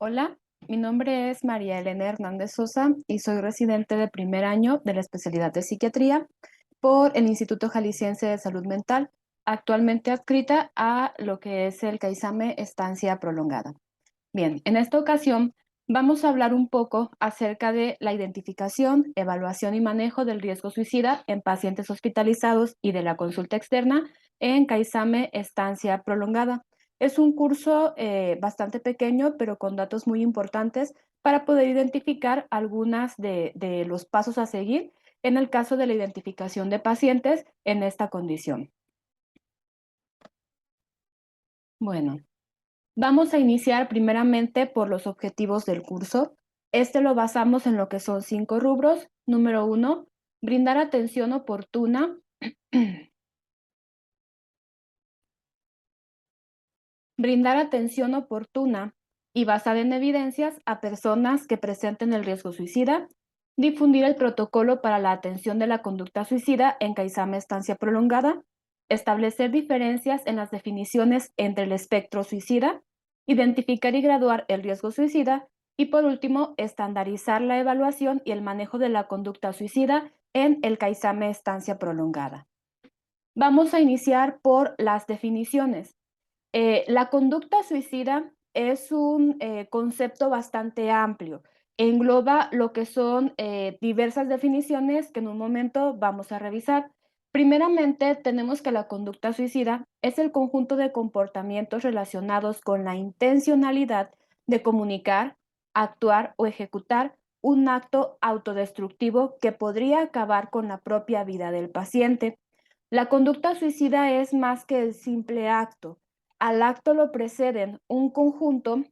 Hola, mi nombre es María Elena Hernández Sosa y soy residente de primer año de la especialidad de psiquiatría por el Instituto Jalisciense de Salud Mental, actualmente adscrita a lo que es el CAISAME Estancia Prolongada. Bien, en esta ocasión vamos a hablar un poco acerca de la identificación, evaluación y manejo del riesgo suicida en pacientes hospitalizados y de la consulta externa en CAISAME Estancia Prolongada. Es un curso bastante pequeño, pero con datos muy importantes para poder identificar algunas de los pasos a seguir en el caso de la identificación de pacientes en esta condición. Bueno, vamos a iniciar primeramente por los objetivos del curso. Este lo basamos en lo que son 5 rubros. Número 1, brindar atención oportuna. Brindar atención oportuna y basada en evidencias a personas que presenten el riesgo suicida. Difundir el protocolo para la atención de la conducta suicida en CAISAME Estancia Prolongada. Establecer diferencias en las definiciones entre el espectro suicida. Identificar y graduar el riesgo suicida. Y por último, estandarizar la evaluación y el manejo de la conducta suicida en el CAISAME Estancia Prolongada. Vamos a iniciar por las definiciones. La conducta suicida es un concepto bastante amplio. Engloba lo que son diversas definiciones que en un momento vamos a revisar. Primeramente, tenemos que la conducta suicida es el conjunto de comportamientos relacionados con la intencionalidad de comunicar, actuar o ejecutar un acto autodestructivo que podría acabar con la propia vida del paciente. La conducta suicida es más que el simple acto. Al acto lo preceden un conjunto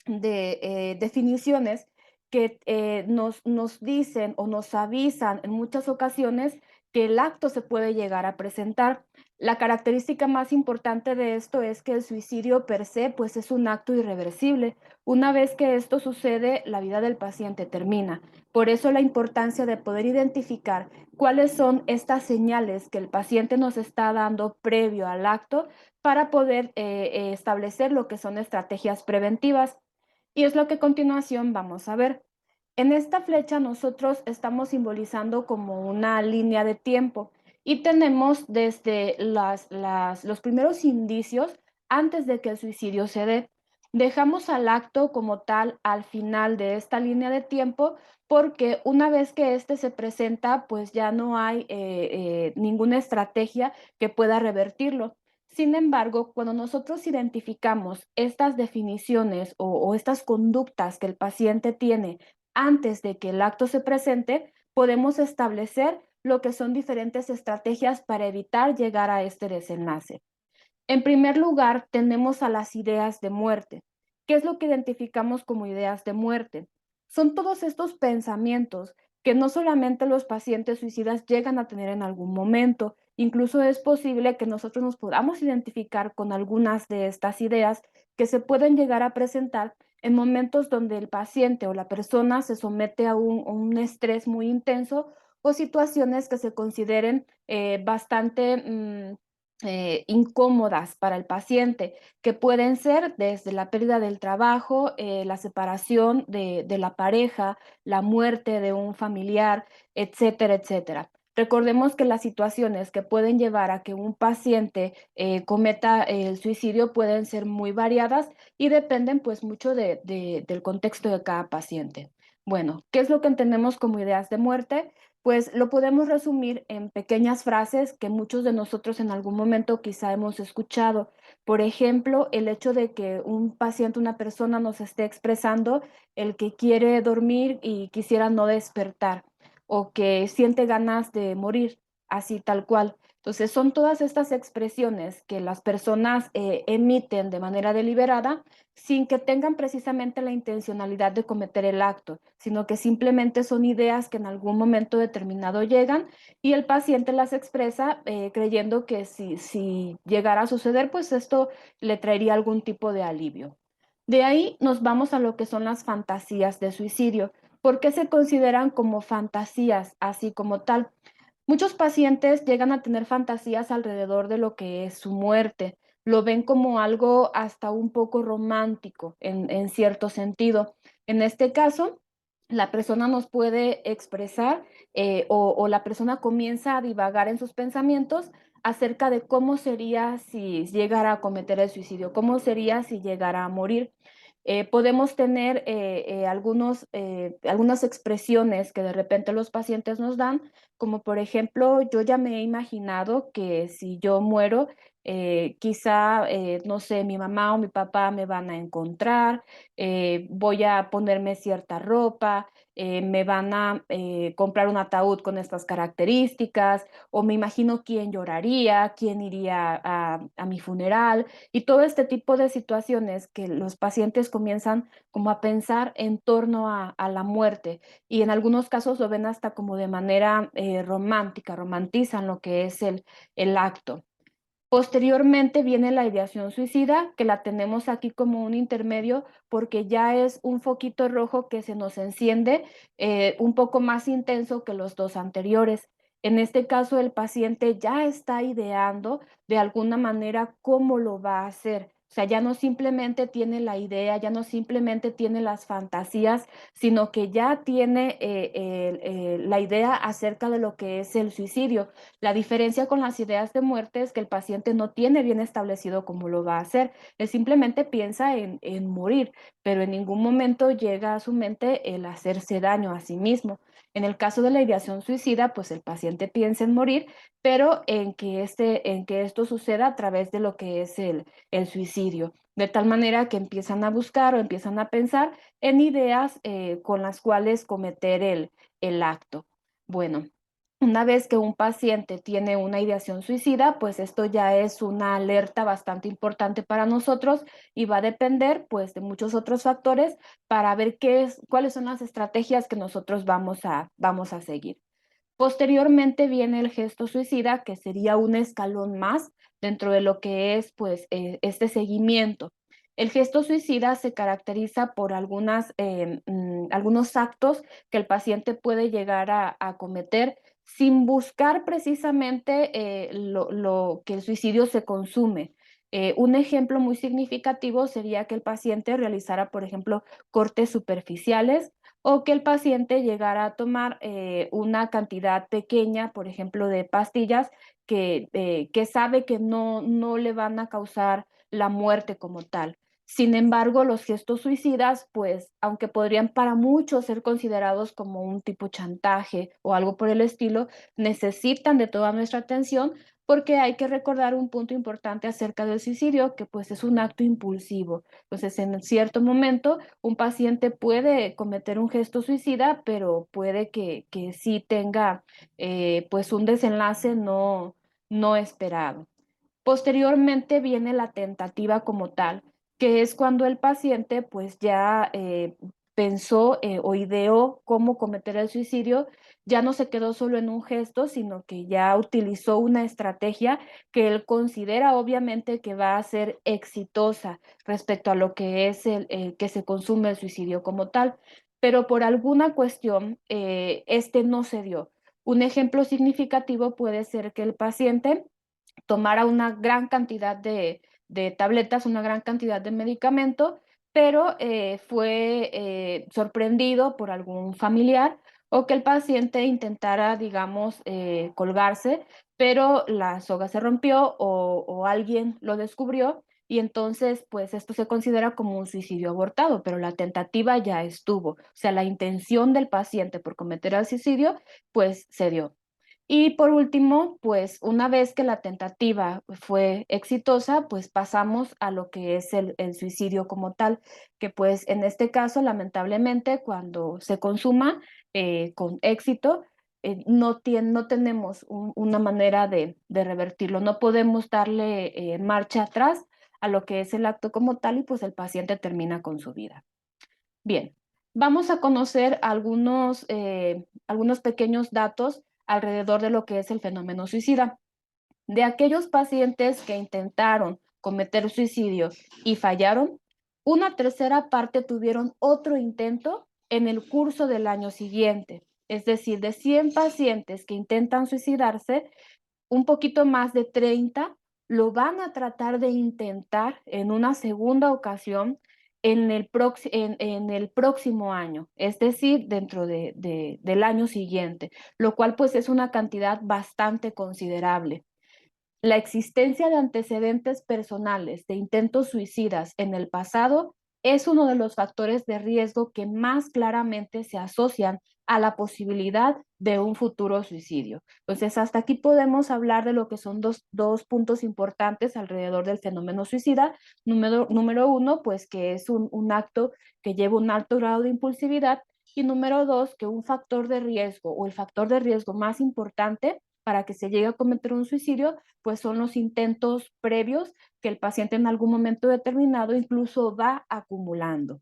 de definiciones que nos dicen o nos avisan en muchas ocasiones que el acto se puede llegar a presentar. La característica más importante de esto es que el suicidio per se pues es un acto irreversible. Una vez que esto sucede, la vida del paciente termina. Por eso la importancia de poder identificar cuáles son estas señales que el paciente nos está dando previo al acto para poder establecer lo que son estrategias preventivas. Y es lo que a continuación vamos a ver. En esta flecha nosotros estamos simbolizando como una línea de tiempo y tenemos desde los primeros indicios antes de que el suicidio se dé. Dejamos al acto como tal al final de esta línea de tiempo porque una vez que este se presenta, pues ya no hay ninguna estrategia que pueda revertirlo. Sin embargo, cuando nosotros identificamos estas definiciones o estas conductas que el paciente tiene antes de que el acto se presente, podemos establecer lo que son diferentes estrategias para evitar llegar a este desenlace. En primer lugar, tenemos a las ideas de muerte. ¿Qué es lo que identificamos como ideas de muerte? Son todos estos pensamientos que no solamente los pacientes suicidas llegan a tener en algún momento, incluso es posible que nosotros nos podamos identificar con algunas de estas ideas que se pueden llegar a presentar en momentos donde el paciente o la persona se somete a un estrés muy intenso o situaciones que se consideren bastante incómodas para el paciente, que pueden ser desde la pérdida del trabajo, la separación de la pareja, la muerte de un familiar, etcétera, etcétera. Recordemos que las situaciones que pueden llevar a que un paciente cometa el suicidio pueden ser muy variadas y dependen pues mucho del contexto de cada paciente. Bueno, ¿qué es lo que entendemos como ideas de muerte? Pues lo podemos resumir en pequeñas frases que muchos de nosotros en algún momento quizá hemos escuchado. Por ejemplo, el hecho de que un paciente, una persona nos esté expresando el que quiere dormir y quisiera no despertar o que siente ganas de morir, así tal cual. Entonces, son todas estas expresiones que las personas emiten de manera deliberada sin que tengan precisamente la intencionalidad de cometer el acto, sino que simplemente son ideas que en algún momento determinado llegan y el paciente las expresa creyendo que si llegara a suceder, pues esto le traería algún tipo de alivio. De ahí nos vamos a lo que son las fantasías de suicidio. ¿Por qué se consideran como fantasías, así como tal? Muchos pacientes llegan a tener fantasías alrededor de lo que es su muerte. lo ven como algo hasta un poco romántico en cierto sentido. En este caso, la persona nos puede expresar o la persona comienza a divagar en sus pensamientos acerca de cómo sería si llegara a cometer el suicidio, cómo sería si llegara a morir. Podemos tener algunas expresiones que de repente los pacientes nos dan, como por ejemplo, yo ya me he imaginado que si yo muero, quizá, no sé, mi mamá o mi papá me van a encontrar, voy a ponerme cierta ropa, me van a comprar un ataúd con estas características, o me imagino quién lloraría, quién iría a mi funeral, y todo este tipo de situaciones que los pacientes comienzan como a pensar en torno a la muerte, y en algunos casos lo ven hasta como de manera romántica, romantizan lo que es el acto. Posteriormente viene la ideación suicida, que la tenemos aquí como un intermedio porque ya es un foquito rojo que se nos enciende un poco más intenso que los dos anteriores. En este caso, el paciente ya está ideando de alguna manera cómo lo va a hacer. O sea, ya no simplemente tiene la idea, ya no simplemente tiene las fantasías, sino que ya tiene la idea acerca de lo que es el suicidio. La diferencia con las ideas de muerte es que el paciente no tiene bien establecido cómo lo va a hacer. Él simplemente piensa en morir, pero en ningún momento llega a su mente el hacerse daño a sí mismo. En el caso de la ideación suicida, pues el paciente piensa en morir, pero en que esto suceda a través de lo que es el suicidio. De tal manera que empiezan a buscar o empiezan a pensar en ideas con las cuales cometer el acto. Bueno, una vez que un paciente tiene una ideación suicida, pues esto ya es una alerta bastante importante para nosotros y va a depender pues de muchos otros factores para ver cuáles son las estrategias que nosotros vamos a seguir. Posteriormente viene el gesto suicida, que sería un escalón más dentro de lo que es pues este seguimiento. El gesto suicida se caracteriza por algunos actos que el paciente puede llegar a cometer sin buscar precisamente lo que el suicidio se consume. Un ejemplo muy significativo sería que el paciente realizara, por ejemplo, cortes superficiales o que el paciente llegara a tomar una cantidad pequeña, por ejemplo, de pastillas que sabe que no le van a causar la muerte como tal. Sin embargo, los gestos suicidas, pues, aunque podrían para muchos ser considerados como un tipo chantaje o algo por el estilo, necesitan de toda nuestra atención porque hay que recordar un punto importante acerca del suicidio, que pues es un acto impulsivo. Entonces, en cierto momento, un paciente puede cometer un gesto suicida, pero puede que sí tenga pues un desenlace no esperado. Posteriormente viene la tentativa como tal, que es cuando el paciente pues ya pensó o ideó cómo cometer el suicidio, ya no se quedó solo en un gesto, sino que ya utilizó una estrategia que él considera obviamente que va a ser exitosa respecto a lo que es el que se consume el suicidio como tal, pero por alguna cuestión este no se dio. Un ejemplo significativo puede ser que el paciente tomara una gran cantidad de tabletas, una gran cantidad de medicamento, pero fue sorprendido por algún familiar o que el paciente intentara, digamos, colgarse, pero la soga se rompió o alguien lo descubrió y entonces, pues esto se considera como un suicidio abortado, pero la tentativa ya estuvo. O sea, la intención del paciente por cometer el suicidio, pues se dio. Y por último, pues una vez que la tentativa fue exitosa, pues pasamos a lo que es el suicidio como tal, que pues en este caso, lamentablemente, cuando se consuma con éxito, no tenemos una manera de revertirlo, no podemos darle marcha atrás a lo que es el acto como tal y pues el paciente termina con su vida. Bien, vamos a conocer algunos pequeños datos alrededor de lo que es el fenómeno suicida. De aquellos pacientes que intentaron cometer suicidio y fallaron, una tercera parte tuvieron otro intento en el curso del año siguiente. Es decir, de 100 pacientes que intentan suicidarse, un poquito más de 30 lo van a tratar de intentar en una segunda ocasión en el próximo año, es decir, dentro del año siguiente, lo cual pues es una cantidad bastante considerable. La existencia de antecedentes personales de intentos suicidas en el pasado es uno de los factores de riesgo que más claramente se asocian a la posibilidad de un futuro suicidio. Entonces, hasta aquí podemos hablar de lo que son dos puntos importantes alrededor del fenómeno suicida. Número uno, pues que es un acto que lleva un alto grado de impulsividad. Y número dos, que un factor de riesgo o el factor de riesgo más importante para que se llegue a cometer un suicidio pues son los intentos previos que el paciente en algún momento determinado incluso va acumulando.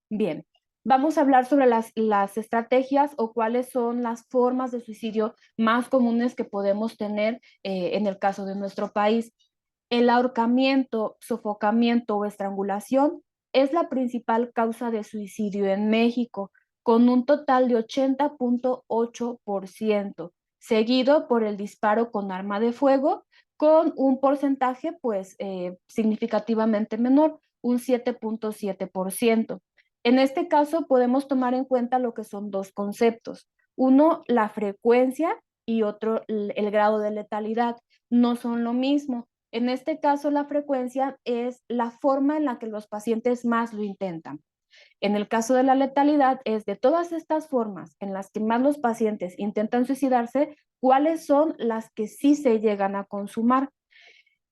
Bien, vamos a hablar sobre las estrategias o cuáles son las formas de suicidio más comunes que podemos tener en el caso de nuestro país. El ahorcamiento, sofocamiento o estrangulación es la principal causa de suicidio en México, con un total de 80.8%, seguido por el disparo con arma de fuego, con un porcentaje pues significativamente menor, un 7.7%. En este caso podemos tomar en cuenta lo que son dos conceptos. Uno, la frecuencia y otro, el grado de letalidad. No son lo mismo. En este caso, la frecuencia es la forma en la que los pacientes más lo intentan. En el caso de la letalidad, es de todas estas formas en las que más los pacientes intentan suicidarse, cuáles son las que sí se llegan a consumar.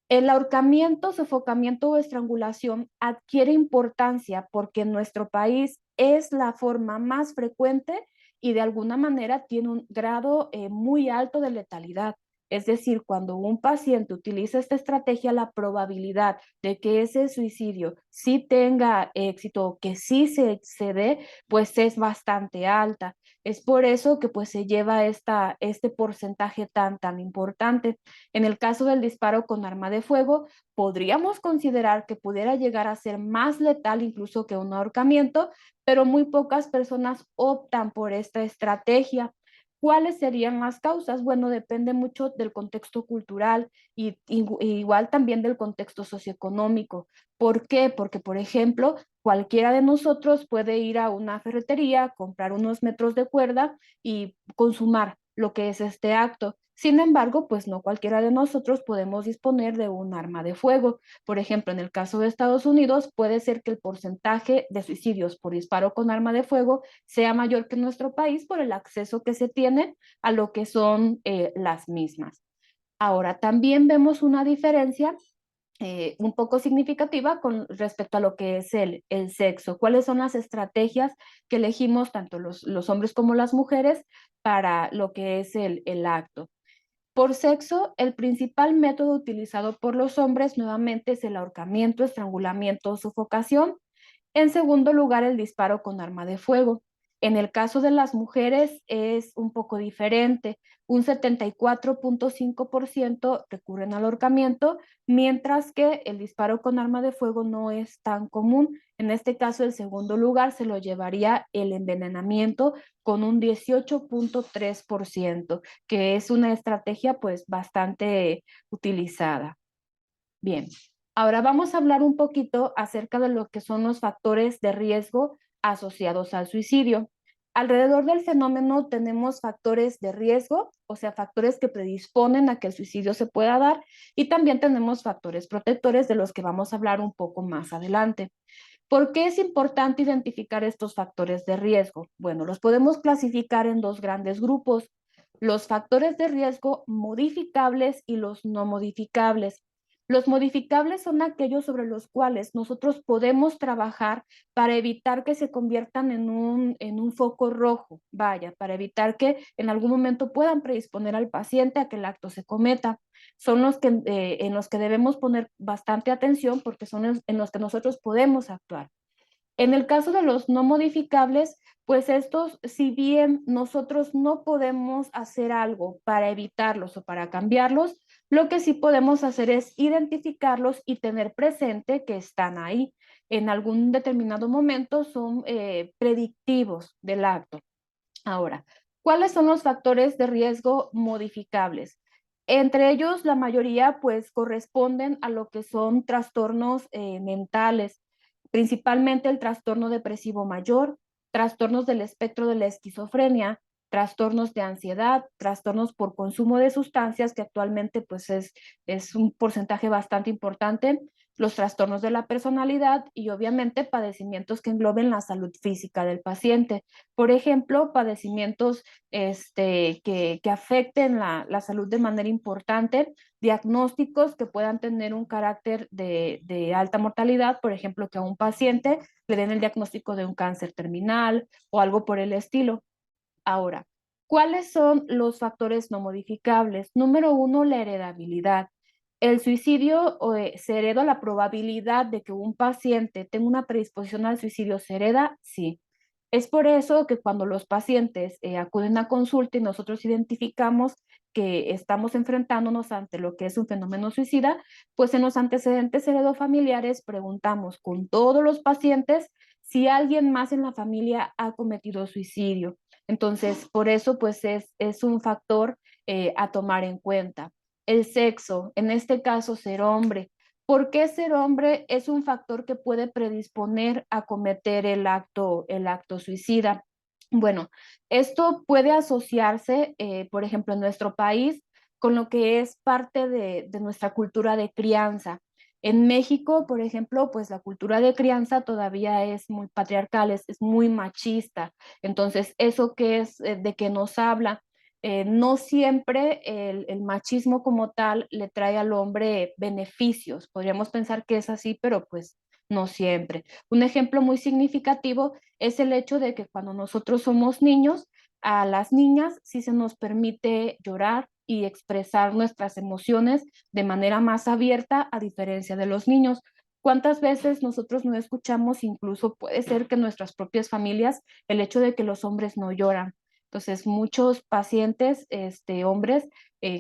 El ahorcamiento, sofocamiento o estrangulación adquiere importancia porque en nuestro país es la forma más frecuente y de alguna manera tiene un grado muy alto de letalidad. Es decir, cuando un paciente utiliza esta estrategia, la probabilidad de que ese suicidio sí tenga éxito o que sí se dé, pues es bastante alta. Es por eso que pues se lleva este porcentaje tan importante. En el caso del disparo con arma de fuego, podríamos considerar que pudiera llegar a ser más letal incluso que un ahorcamiento, pero muy pocas personas optan por esta estrategia. ¿Cuáles serían las causas? Bueno, depende mucho del contexto cultural y igual también del contexto socioeconómico. ¿Por qué? Porque, por ejemplo, cualquiera de nosotros puede ir a una ferretería, comprar unos metros de cuerda y consumar lo que es este acto. Sin embargo, pues no cualquiera de nosotros podemos disponer de un arma de fuego. Por ejemplo, en el caso de Estados Unidos, puede ser que el porcentaje de suicidios por disparo con arma de fuego sea mayor que en nuestro país por el acceso que se tiene a lo que son las mismas. Ahora, también vemos una diferencia un poco significativa con respecto a lo que es el sexo. ¿Cuáles son las estrategias que elegimos tanto los hombres como las mujeres para lo que es el acto? Por sexo, el principal método utilizado por los hombres nuevamente es el ahorcamiento, estrangulamiento o sofocación. En segundo lugar, el disparo con arma de fuego. En el caso de las mujeres es un poco diferente. Un 74.5% recurren al ahorcamiento, mientras que el disparo con arma de fuego no es tan común. En este caso, el segundo lugar se lo llevaría el envenenamiento con un 18.3%, que es una estrategia pues bastante utilizada. Bien, ahora vamos a hablar un poquito acerca de lo que son los factores de riesgo asociados al suicidio. Alrededor del fenómeno tenemos factores de riesgo, o sea, factores que predisponen a que el suicidio se pueda dar, y también tenemos factores protectores de los que vamos a hablar un poco más adelante. ¿Por qué es importante identificar estos factores de riesgo? Bueno, los podemos clasificar en dos grandes grupos: los factores de riesgo modificables y los no modificables. Los modificables son aquellos sobre los cuales nosotros podemos trabajar para evitar que se conviertan en un foco rojo, vaya, para evitar que en algún momento puedan predisponer al paciente a que el acto se cometa. Son en los que debemos poner bastante atención porque son en los que nosotros podemos actuar. En el caso de los no modificables, pues estos, si bien nosotros no podemos hacer algo para evitarlos o para cambiarlos, lo que sí podemos hacer es identificarlos y tener presente que están ahí. En algún determinado momento son predictivos del acto. Ahora, ¿cuáles son los factores de riesgo modificables? Entre ellos, la mayoría pues corresponden a lo que son trastornos mentales, principalmente el trastorno depresivo mayor, trastornos del espectro de la esquizofrenia, trastornos de ansiedad, trastornos por consumo de sustancias, que actualmente pues es un porcentaje bastante importante, los trastornos de la personalidad y obviamente padecimientos que engloben la salud física del paciente. Por ejemplo, padecimientos que afecten la salud de manera importante, diagnósticos que puedan tener un carácter de alta mortalidad, por ejemplo, que a un paciente le den el diagnóstico de un cáncer terminal o algo por el estilo. Ahora, ¿cuáles son los factores no modificables? Número uno, la heredabilidad. El suicidio se hereda, la probabilidad de que un paciente tenga una predisposición al suicidio se hereda, sí. Es por eso que cuando los pacientes acuden a consulta y nosotros identificamos que estamos enfrentándonos ante lo que es un fenómeno suicida, pues en los antecedentes heredofamiliares preguntamos con todos los pacientes si alguien más en la familia ha cometido suicidio. Entonces, por eso, pues es un factor a tomar en cuenta. El sexo, en este caso, ser hombre. ¿Por qué ser hombre es un factor que puede predisponer a cometer el acto suicida? Bueno, esto puede asociarse, por ejemplo, en nuestro país, con lo que es parte de nuestra cultura de crianza. En México, por ejemplo, pues la cultura de crianza todavía es muy patriarcal, es muy machista. Entonces, eso que es de que nos habla, no siempre el machismo como tal le trae al hombre beneficios. Podríamos pensar que es así, pero pues no siempre. Un ejemplo muy significativo es el hecho de que cuando nosotros somos niños, a las niñas sí se nos permite llorar y expresar nuestras emociones de manera más abierta, a diferencia de los niños. ¿Cuántas veces nosotros no escuchamos, incluso puede ser que en nuestras propias familias, el hecho de que los hombres no lloran? Entonces, muchos pacientes, hombres,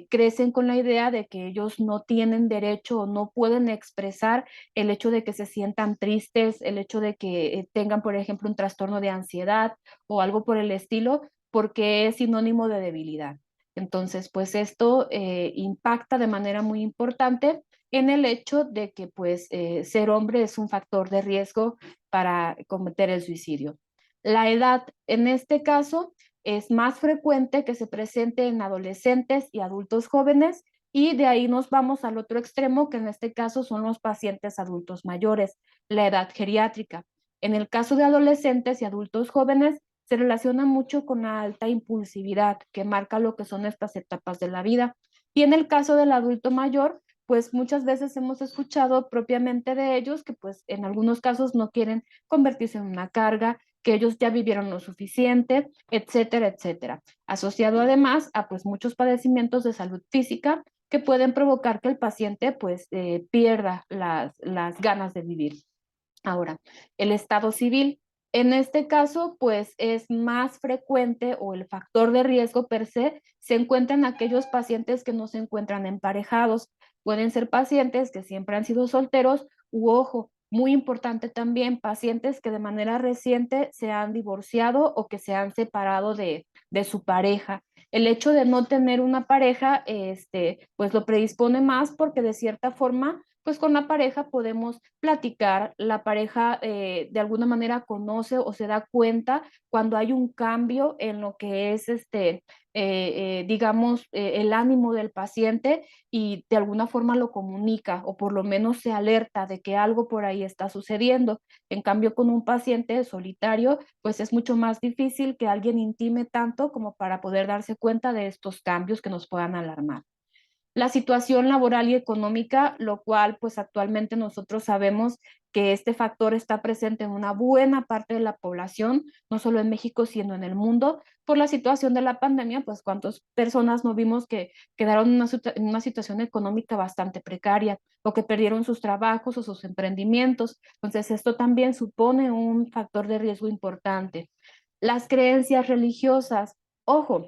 crecen con la idea de que ellos no tienen derecho o no pueden expresar el hecho de que se sientan tristes, el hecho de que tengan, por ejemplo, un trastorno de ansiedad o algo por el estilo, porque es sinónimo de debilidad. Entonces, pues esto impacta de manera muy importante en el hecho de que pues ser hombre es un factor de riesgo para cometer el suicidio. La edad, en este caso, es más frecuente que se presente en adolescentes y adultos jóvenes y de ahí nos vamos al otro extremo, que en este caso son los pacientes adultos mayores, la edad geriátrica. En el caso de adolescentes y adultos jóvenes, se relaciona mucho con la alta impulsividad que marca lo que son estas etapas de la vida. Y en el caso del adulto mayor, pues muchas veces hemos escuchado propiamente de ellos que pues en algunos casos no quieren convertirse en una carga, que ellos ya vivieron lo suficiente, etcétera, etcétera. Asociado además a pues muchos padecimientos de salud física que pueden provocar que el paciente pues pierda las ganas de vivir. Ahora, el estado civil. En este caso, pues es más frecuente o el factor de riesgo per se encuentra en aquellos pacientes que no se encuentran emparejados. Pueden ser pacientes que siempre han sido solteros u, ojo, muy importante también, pacientes que de manera reciente se han divorciado o que se han separado de su pareja. El hecho de no tener una pareja, pues lo predispone más porque de cierta forma pues con la pareja podemos platicar, la pareja de alguna manera conoce o se da cuenta cuando hay un cambio en lo que es digamos, el ánimo del paciente y de alguna forma lo comunica o por lo menos se alerta de que algo por ahí está sucediendo. En cambio, con un paciente solitario, pues es mucho más difícil que alguien intime tanto como para poder darse cuenta de estos cambios que nos puedan alarmar. La situación laboral y económica, lo cual pues actualmente nosotros sabemos que este factor está presente en una buena parte de la población, no solo en México, sino en el mundo. Por la situación de la pandemia, pues cuántas personas no vimos que quedaron en una situación económica bastante precaria o que perdieron sus trabajos o sus emprendimientos. Entonces, esto también supone un factor de riesgo importante. Las creencias religiosas, ojo,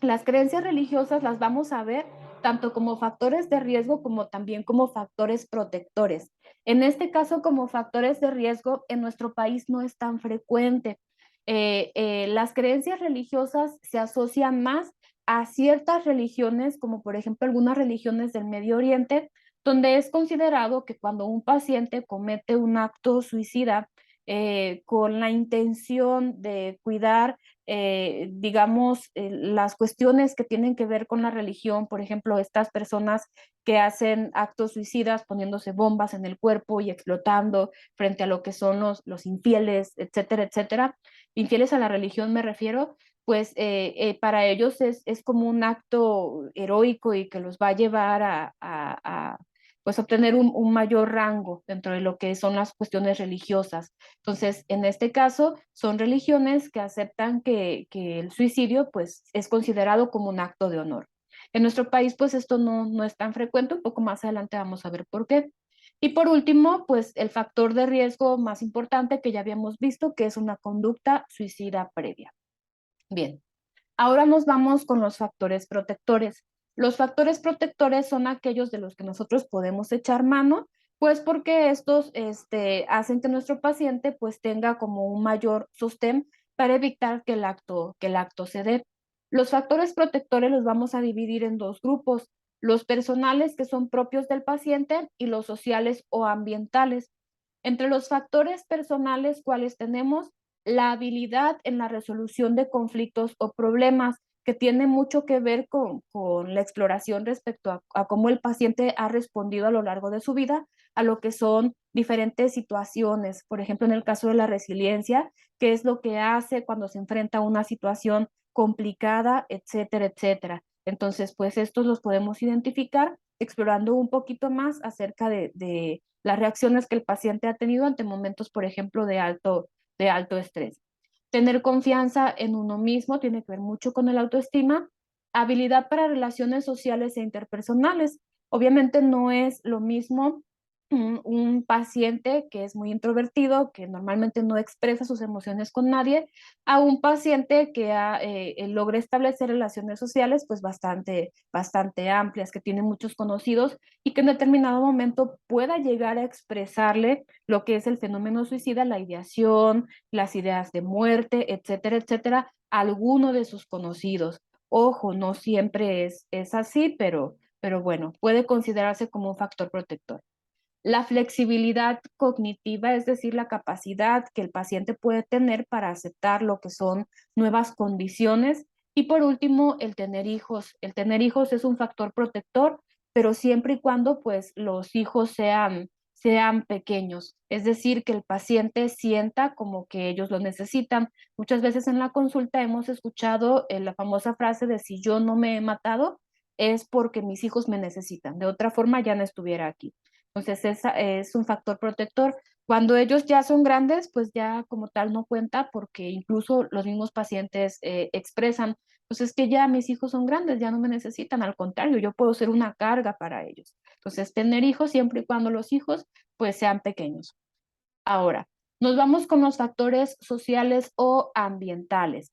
las creencias religiosas las vamos a ver tanto como factores de riesgo como también como factores protectores. En este caso, como factores de riesgo, en nuestro país no es tan frecuente. Las creencias religiosas se asocian más a ciertas religiones, como por ejemplo algunas religiones del Medio Oriente, donde es considerado que cuando un paciente comete un acto suicida con la intención de cuidar, digamos, las cuestiones que tienen que ver con la religión, por ejemplo, estas personas que hacen actos suicidas poniéndose bombas en el cuerpo y explotando frente a lo que son los infieles, etcétera, etcétera. Infieles a la religión me refiero, pues para ellos es como un acto heroico y que los va a llevar pues obtener un mayor rango dentro de lo que son las cuestiones religiosas. Entonces, en este caso, son religiones que aceptan que el suicidio pues es considerado como un acto de honor. En nuestro país, pues esto no es tan frecuente, un poco más adelante vamos a ver por qué. Y por último, pues el factor de riesgo más importante que ya habíamos visto, que es una conducta suicida previa. Bien, ahora nos vamos con los factores protectores. Los factores protectores son aquellos de los que nosotros podemos echar mano, pues porque estos hacen que nuestro paciente pues tenga como un mayor sostén para evitar que el acto se dé. Los factores protectores los vamos a dividir en dos grupos, los personales que son propios del paciente y los sociales o ambientales. Entre los factores personales, ¿cuáles tenemos? La habilidad en la resolución de conflictos o problemas, que tiene mucho que ver con la exploración respecto a cómo el paciente ha respondido a lo largo de su vida a lo que son diferentes situaciones. Por ejemplo, en el caso de la resiliencia, qué es lo que hace cuando se enfrenta a una situación complicada, etcétera, etcétera. Entonces, pues estos los podemos identificar explorando un poquito más acerca de las reacciones que el paciente ha tenido ante momentos, por ejemplo, de alto estrés. Tener confianza en uno mismo tiene que ver mucho con el autoestima. Habilidad para relaciones sociales e interpersonales. Obviamente no es lo mismo un paciente que es muy introvertido, que normalmente no expresa sus emociones con nadie, a un paciente que logra establecer relaciones sociales pues bastante, bastante amplias, que tiene muchos conocidos y que en determinado momento pueda llegar a expresarle lo que es el fenómeno suicida, la ideación, las ideas de muerte, etcétera, etcétera, a alguno de sus conocidos. Ojo, no siempre es así, pero bueno, puede considerarse como un factor protector. La flexibilidad cognitiva, es decir, la capacidad que el paciente puede tener para aceptar lo que son nuevas condiciones. Y por último, el tener hijos. El tener hijos es un factor protector, pero siempre y cuando pues los hijos sean pequeños, es decir, que el paciente sienta como que ellos lo necesitan. Muchas veces en la consulta hemos escuchado la famosa frase de si yo no me he matado es porque mis hijos me necesitan, de otra forma ya no estuviera aquí. Entonces, esa es un factor protector. Cuando ellos ya son grandes, pues ya como tal no cuenta porque incluso los mismos pacientes expresan, pues es que ya mis hijos son grandes, ya no me necesitan, al contrario, yo puedo ser una carga para ellos. Entonces, tener hijos siempre y cuando los hijos pues sean pequeños. Ahora, nos vamos con los factores sociales o ambientales.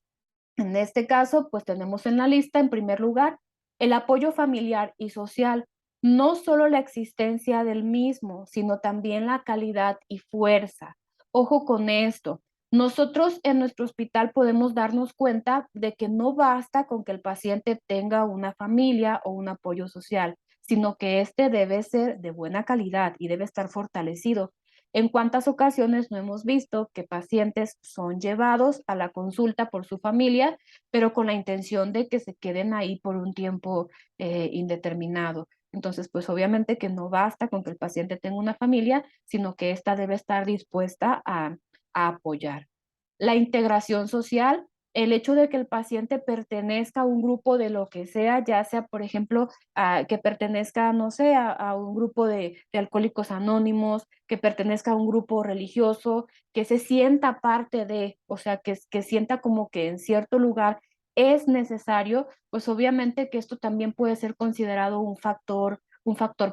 En este caso, pues tenemos en la lista, en primer lugar, el apoyo familiar y social, no solo la existencia del mismo, sino también la calidad y fuerza. Ojo con esto. Nosotros en nuestro hospital podemos darnos cuenta de que no basta con que el paciente tenga una familia o un apoyo social, sino que este debe ser de buena calidad y debe estar fortalecido. ¿En cuántas ocasiones no hemos visto que pacientes son llevados a la consulta por su familia, pero con la intención de que se queden ahí por un tiempo indeterminado? Entonces, pues obviamente que no basta con que el paciente tenga una familia, sino que ésta debe estar dispuesta a apoyar. La integración social, el hecho de que el paciente pertenezca a un grupo de lo que sea, ya sea, por ejemplo, que pertenezca, no sé, a un grupo de alcohólicos anónimos, que pertenezca a un grupo religioso, que se sienta parte de, o sea, que sienta como que en cierto lugar es necesario, pues obviamente que esto también puede ser considerado un factor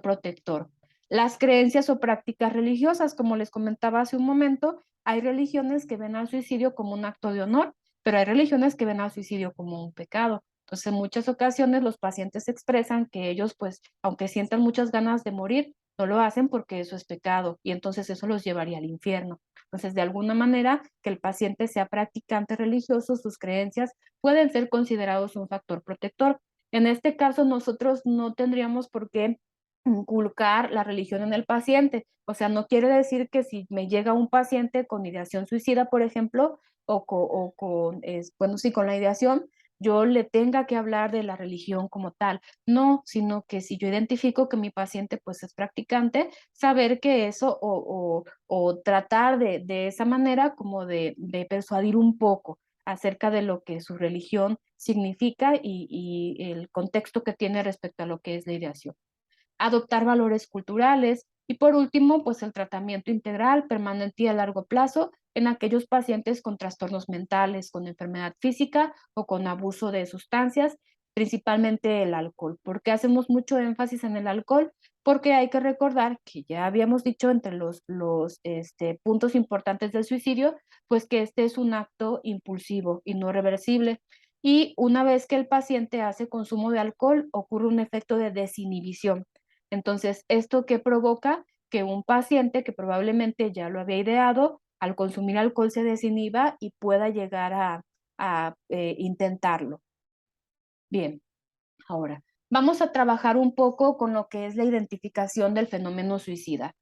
protector. Las creencias o prácticas religiosas, como les comentaba hace un momento, hay religiones que ven al suicidio como un acto de honor, pero hay religiones que ven al suicidio como un pecado. Entonces, en muchas ocasiones los pacientes expresan que ellos, pues, aunque sientan muchas ganas de morir, No lo hacen porque eso es pecado y entonces eso los llevaría al infierno. Entonces, de alguna manera, que el paciente sea practicante religioso, sus creencias pueden ser considerados un factor protector. En este caso, nosotros no tendríamos por qué inculcar la religión en el paciente. O sea, no quiere decir que si me llega un paciente con ideación suicida, por ejemplo, bueno, sí, con la ideación, yo le tenga que hablar de la religión como tal. No, sino que si yo identifico que mi paciente pues es practicante, saber que eso o tratar de esa manera como de persuadir un poco acerca de lo que su religión significa y el contexto que tiene respecto a lo que es la ideación. Adoptar valores culturales y por último, pues el tratamiento integral, permanente y a largo plazo en aquellos pacientes con trastornos mentales, con enfermedad física o con abuso de sustancias, principalmente el alcohol. ¿Por qué hacemos mucho énfasis en el alcohol? Porque hay que recordar que ya habíamos dicho entre los puntos importantes del suicidio, pues que este es un acto impulsivo y no reversible. Y una vez que el paciente hace consumo de alcohol, ocurre un efecto de desinhibición. Entonces, ¿esto qué provoca? Que un paciente que probablemente ya lo había ideado, al consumir alcohol se desinhiba y pueda llegar a intentarlo. Bien, ahora vamos a trabajar un poco con lo que es la identificación del fenómeno suicida.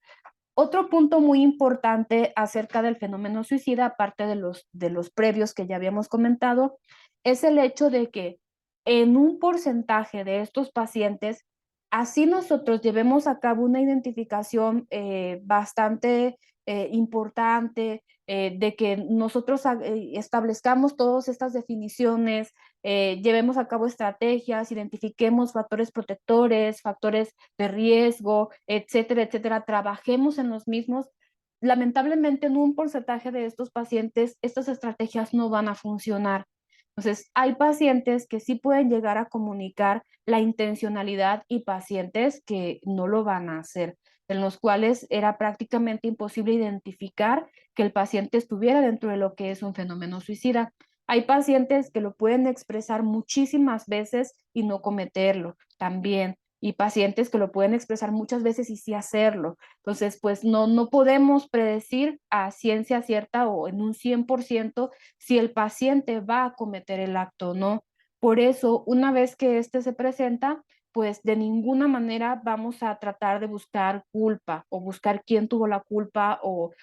Otro punto muy importante acerca del fenómeno suicida, aparte de los previos que ya habíamos comentado, es el hecho de que en un porcentaje de estos pacientes, así nosotros llevemos a cabo una identificación bastante importante, de que nosotros establezcamos todas estas definiciones, llevemos a cabo estrategias, identifiquemos factores protectores, factores de riesgo, etcétera, etcétera, trabajemos en los mismos. Lamentablemente, en un porcentaje de estos pacientes, estas estrategias no van a funcionar. Entonces, hay pacientes que sí pueden llegar a comunicar la intencionalidad y pacientes que no lo van a hacer, en los cuales era prácticamente imposible identificar que el paciente estuviera dentro de lo que es un fenómeno suicida. Hay pacientes que lo pueden expresar muchísimas veces y no cometerlo también, y pacientes que lo pueden expresar muchas veces y sí hacerlo. Entonces, pues no podemos predecir a ciencia cierta o en un 100% si el paciente va a cometer el acto o no. Por eso, una vez que este se presenta, pues de ninguna manera vamos a tratar de buscar culpa o buscar quién tuvo la culpa o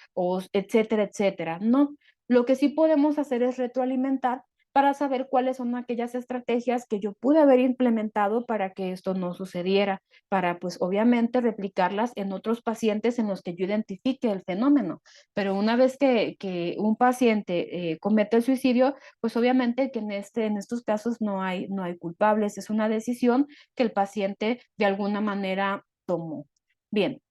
etcétera, etcétera. No, lo que sí podemos hacer es retroalimentar para saber cuáles son aquellas estrategias que yo pude haber implementado para que esto no sucediera, para pues obviamente replicarlas en otros pacientes en los que yo identifique el fenómeno. Pero una vez que un paciente comete el suicidio, pues obviamente que en estos casos no hay culpables, es una decisión que el paciente de alguna manera tomó. Bien,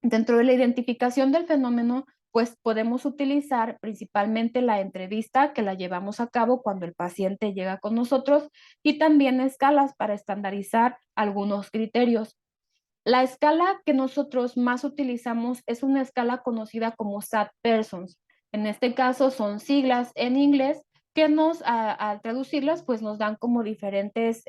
dentro de la identificación del fenómeno, pues podemos utilizar principalmente la entrevista que la llevamos a cabo cuando el paciente llega con nosotros y también escalas para estandarizar algunos criterios. La escala que nosotros más utilizamos es una escala conocida como SAT Persons. En este caso son siglas en inglés que al traducirlas, pues nos dan como diferentes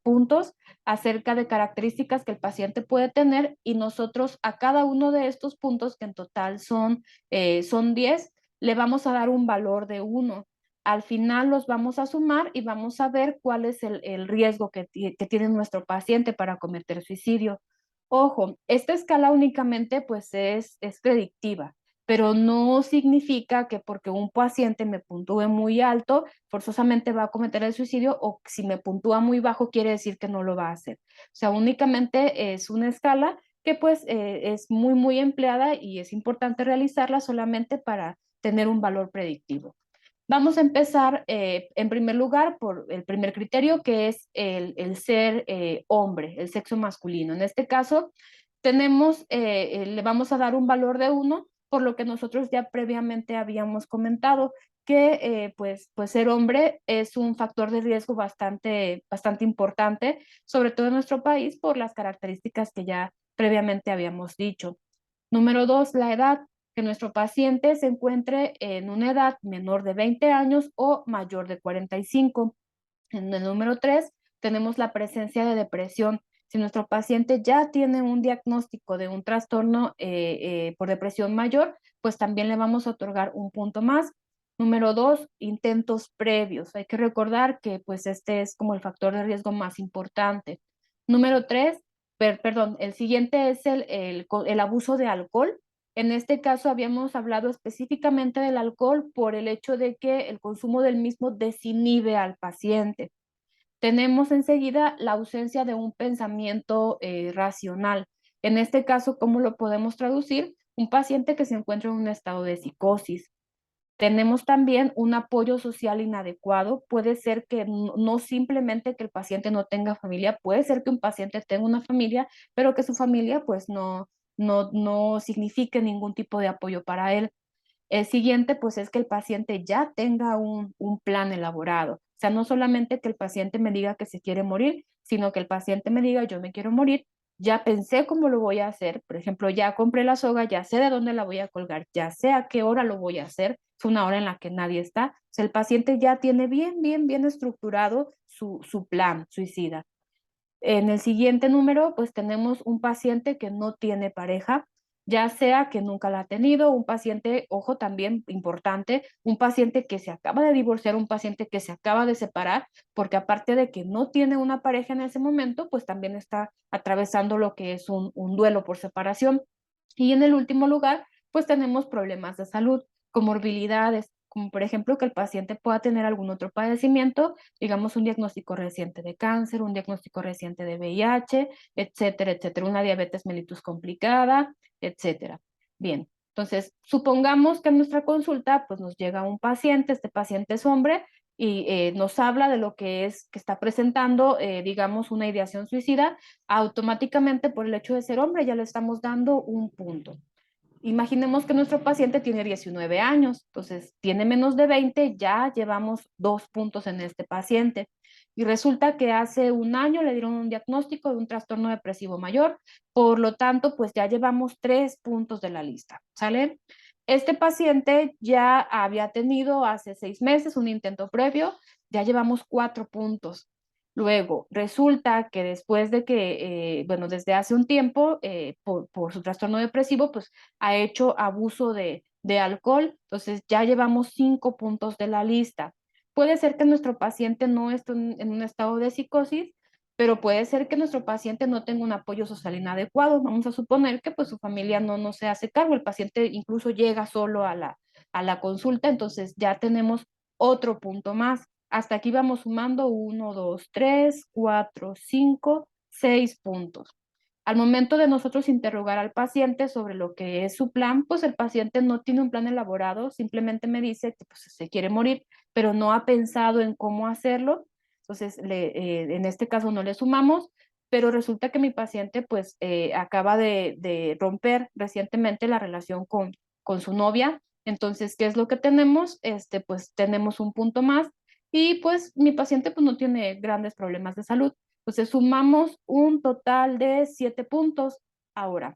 puntos acerca de características que el paciente puede tener y nosotros a cada uno de estos puntos, que en total son 10, le vamos a dar un valor de 1. Al final los vamos a sumar y vamos a ver cuál es el riesgo que tiene nuestro paciente para cometer suicidio. Ojo, esta escala únicamente pues es predictiva, pero no significa que porque un paciente me puntúe muy alto, forzosamente va a cometer el suicidio, o si me puntúa muy bajo, quiere decir que no lo va a hacer. O sea, únicamente es una escala que pues es muy, muy empleada y es importante realizarla solamente para tener un valor predictivo. Vamos a empezar en primer lugar por el primer criterio, que es el ser hombre, el sexo masculino. En este caso, le vamos a dar un valor de 1, por lo que nosotros ya previamente habíamos comentado que pues ser hombre es un factor de riesgo bastante, bastante importante, sobre todo en nuestro país por las características que ya previamente habíamos dicho. Número 2, la edad, que nuestro paciente se encuentre en una edad menor de 20 años o mayor de 45. En el número 3, tenemos la presencia de depresión. Si nuestro paciente ya tiene un diagnóstico de un trastorno por depresión mayor, pues también le vamos a otorgar un punto más. Número 2, intentos previos. Hay que recordar que pues este es como el factor de riesgo más importante. Número 3, perdón, el siguiente es el abuso de alcohol. En este caso habíamos hablado específicamente del alcohol por el hecho de que el consumo del mismo desinhibe al paciente. Tenemos enseguida la ausencia de un pensamiento racional. En este caso, ¿cómo lo podemos traducir? Un paciente que se encuentra en un estado de psicosis. Tenemos también un apoyo social inadecuado. Puede ser que no simplemente que el paciente no tenga familia, puede ser que un paciente tenga una familia, pero que su familia pues no signifique ningún tipo de apoyo para él. El siguiente, pues, es que el paciente ya tenga un plan elaborado. O sea, no solamente que el paciente me diga que se quiere morir, sino que el paciente me diga, yo me quiero morir, ya pensé cómo lo voy a hacer. Por ejemplo, ya compré la soga, ya sé de dónde la voy a colgar, ya sé a qué hora lo voy a hacer. Es una hora en la que nadie está. O sea, el paciente ya tiene bien estructurado su plan suicida. En el siguiente número, pues tenemos un paciente que no tiene pareja, ya sea que nunca la ha tenido, un paciente, ojo también importante, un paciente que se acaba de divorciar, un paciente que se acaba de separar, porque aparte de que no tiene una pareja en ese momento, pues también está atravesando lo que es un duelo por separación. Y en el último lugar, pues tenemos problemas de salud, comorbilidades, como por ejemplo que el paciente pueda tener algún otro padecimiento, digamos un diagnóstico reciente de cáncer, un diagnóstico reciente de VIH, etcétera, etcétera, una diabetes mellitus complicada, etcétera. Bien, entonces supongamos que en nuestra consulta pues nos llega un paciente, este paciente es hombre y nos habla de lo que es que está presentando, digamos, una ideación suicida, automáticamente por el hecho de ser hombre ya le estamos dando un punto. Imaginemos que nuestro paciente tiene 19 años, entonces tiene menos de 20, ya llevamos 2 puntos en este paciente. Y resulta que hace un año le dieron un diagnóstico de un trastorno depresivo mayor, por lo tanto, pues ya llevamos 3 puntos de la lista, ¿sale? Este paciente ya había tenido hace 6 meses un intento previo, ya llevamos 4 puntos. Luego, resulta que después de que, bueno, desde hace un tiempo, por su trastorno depresivo, pues ha hecho abuso de alcohol, entonces ya llevamos 5 puntos de la lista. Puede ser que nuestro paciente no esté en un estado de psicosis, pero puede ser que nuestro paciente no tenga un apoyo social inadecuado. Vamos a suponer que pues su familia no se hace cargo, el paciente incluso llega solo a la consulta, entonces ya tenemos otro punto más. Hasta aquí vamos sumando 1, 2, 3, 4, 5, 6 puntos. Al momento de nosotros interrogar al paciente sobre lo que es su plan, pues el paciente no tiene un plan elaborado, simplemente me dice que pues, se quiere morir, pero no ha pensado en cómo hacerlo. Entonces, en este caso no le sumamos, pero resulta que mi paciente pues acaba de romper recientemente la relación con su novia. Entonces, ¿qué es lo que tenemos? Pues tenemos un punto más y pues mi paciente pues no tiene grandes problemas de salud. Entonces sumamos un total de 7 puntos. Ahora,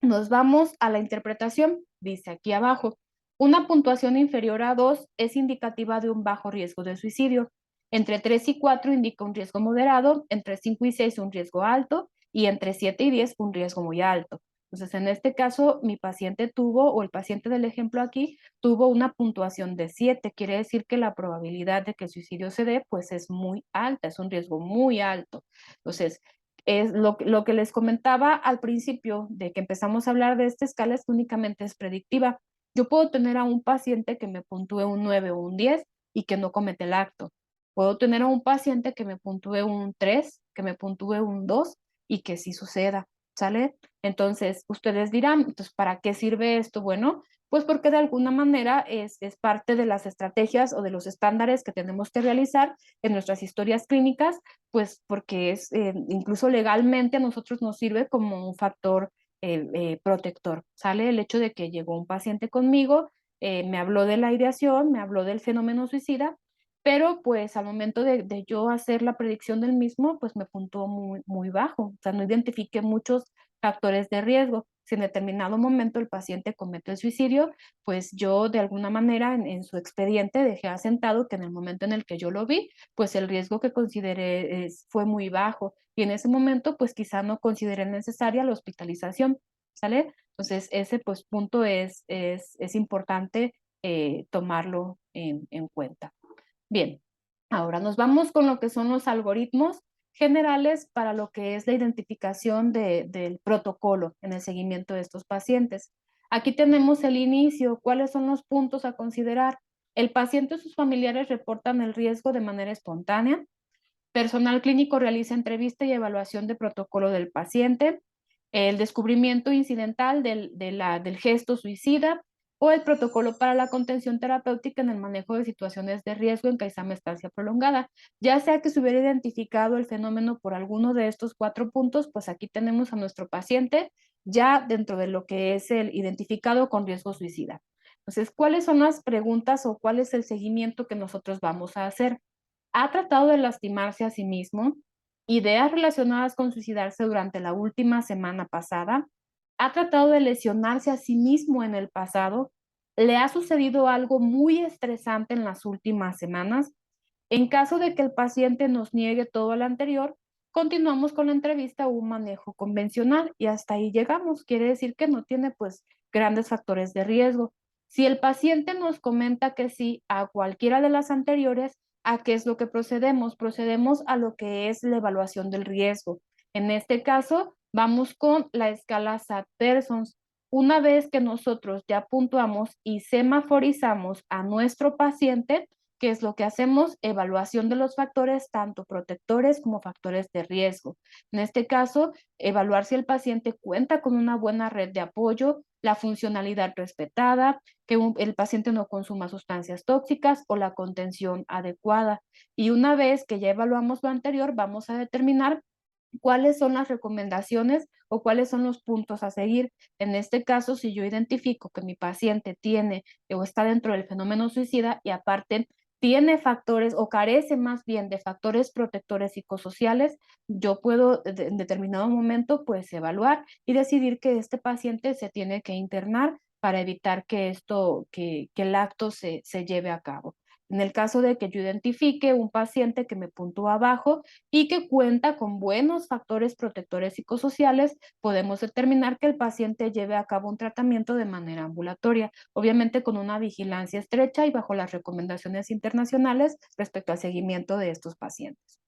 nos vamos a la interpretación. Dice aquí abajo, una puntuación inferior a 2 es indicativa de un bajo riesgo de suicidio. Entre 3 y 4 indica un riesgo moderado, entre 5 y 6 un riesgo alto y entre 7 y 10 un riesgo muy alto. Entonces, en este caso, mi paciente tuvo, o el paciente del ejemplo aquí, tuvo una puntuación de 7. Quiere decir que la probabilidad de que el suicidio se dé, pues es muy alta, es un riesgo muy alto. Entonces, es lo que les comentaba al principio de que empezamos a hablar de esta escala es que únicamente es predictiva. Yo puedo tener a un paciente que me puntúe un 9 o un 10 y que no comete el acto. Puedo tener a un paciente que me puntúe un 3, que me puntúe un 2 y que sí suceda, ¿sale? Entonces, ustedes dirán, entonces, ¿para qué sirve esto? Bueno, pues porque de alguna manera es parte de las estrategias o de los estándares que tenemos que realizar en nuestras historias clínicas, pues porque es incluso legalmente a nosotros nos sirve como un factor protector. Sale el hecho de que llegó un paciente conmigo, me habló de la ideación, me habló del fenómeno suicida, pero pues al momento de yo hacer la predicción del mismo, pues me puntuó muy bajo, o sea, no identifiqué muchos factores de riesgo. si en determinado momento el paciente comete el suicidio, pues yo de alguna manera en su expediente dejé asentado que en el momento en el que yo lo vi, pues el riesgo que consideré fue muy bajo y en ese momento pues quizá no consideré necesaria la hospitalización, ¿sale? Entonces ese pues punto es importante tomarlo en cuenta. Bien, ahora nos vamos con lo que son los algoritmos generales para lo que es la identificación del protocolo en el seguimiento de estos pacientes. Aquí tenemos el inicio, cuáles son los puntos a considerar. El paciente o sus familiares reportan el riesgo de manera espontánea. Personal clínico realiza entrevista y evaluación de protocolo del paciente. El descubrimiento incidental del gesto suicida o el protocolo para la contención terapéutica en el manejo de situaciones de riesgo en caso de estancia prolongada. Ya sea que se hubiera identificado el fenómeno por alguno de estos 4 puntos, pues aquí tenemos a nuestro paciente ya dentro de lo que es el identificado con riesgo suicida. Entonces, ¿cuáles son las preguntas o cuál es el seguimiento que nosotros vamos a hacer? ¿Ha tratado de lastimarse a sí mismo? ¿Ideas relacionadas con suicidarse durante la última semana pasada? ¿Ha tratado de lesionarse a sí mismo en el pasado? ¿Le ha sucedido algo muy estresante en las últimas semanas? En caso de que el paciente nos niegue todo lo anterior, continuamos con la entrevista o un manejo convencional y hasta ahí llegamos. Quiere decir que no tiene pues grandes factores de riesgo. Si el paciente nos comenta que sí a cualquiera de las anteriores, ¿a qué es lo que procedemos? Procedemos a lo que es la evaluación del riesgo. En este caso, vamos con la escala SAT-Pearsons. Una vez que nosotros ya puntuamos y semaforizamos a nuestro paciente, ¿qué es lo que hacemos? Evaluación de los factores, tanto protectores como factores de riesgo. En este caso, evaluar si el paciente cuenta con una buena red de apoyo, la funcionalidad respetada, que el paciente no consuma sustancias tóxicas o la contención adecuada. Y una vez que ya evaluamos lo anterior, vamos a determinar cuáles son las recomendaciones o cuáles son los puntos a seguir. En este caso, si yo identifico que mi paciente tiene o está dentro del fenómeno suicida y aparte tiene factores o carece más bien de factores protectores psicosociales, yo puedo en determinado momento pues evaluar y decidir que este paciente se tiene que internar para evitar que el acto se lleve a cabo. En el caso de que yo identifique un paciente que me puntúa abajo y que cuenta con buenos factores protectores psicosociales, podemos determinar que el paciente lleve a cabo un tratamiento de manera ambulatoria, obviamente con una vigilancia estrecha y bajo las recomendaciones internacionales respecto al seguimiento de estos pacientes.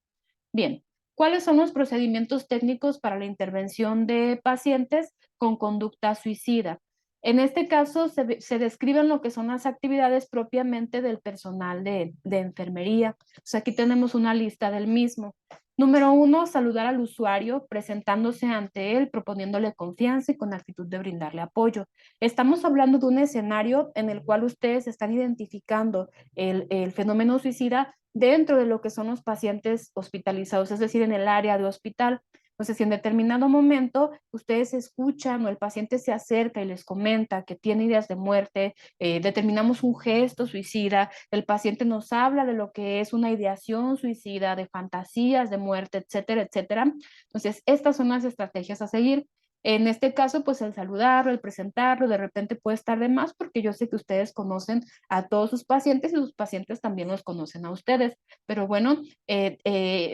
Bien, ¿cuáles son los procedimientos técnicos para la intervención de pacientes con conducta suicida? En este caso, se describen lo que son las actividades propiamente del personal de enfermería. Aquí tenemos una lista del mismo. Número 1, saludar al usuario, presentándose ante él, proponiéndole confianza y con actitud de brindarle apoyo. Estamos hablando de un escenario en el cual ustedes están identificando el fenómeno suicida dentro de lo que son los pacientes hospitalizados, es decir, en el área de hospital. Entonces, si en determinado momento ustedes escuchan o el paciente se acerca y les comenta que tiene ideas de muerte, determinamos un gesto suicida, el paciente nos habla de lo que es una ideación suicida, de fantasías de muerte, etcétera, etcétera. Entonces, estas son las estrategias a seguir. En este caso, pues el saludarlo, el presentarlo, de repente puede estar de más porque yo sé que ustedes conocen a todos sus pacientes y sus pacientes también los conocen a ustedes. Pero bueno,